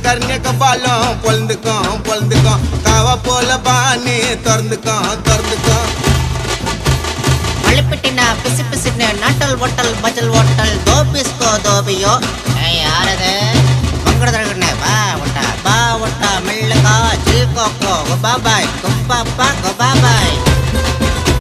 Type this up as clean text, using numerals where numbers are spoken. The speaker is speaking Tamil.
கர்ணியக்க பாலம் பொழுந்துக்கும் காவா போல பாணி திறந்துக்கும் மழிப்பிட்டினா பிசு பிசுன்னு நாட்டல் ஓட்டல் பஜல் ஓட்டல் தோபிஸ்கோ தோபியோ யாரது பங்கடதழகண்ணே பா ஒட்டா மெல்லுகா ஜில் கோக்கோ பாபாய் குப்பாப்பா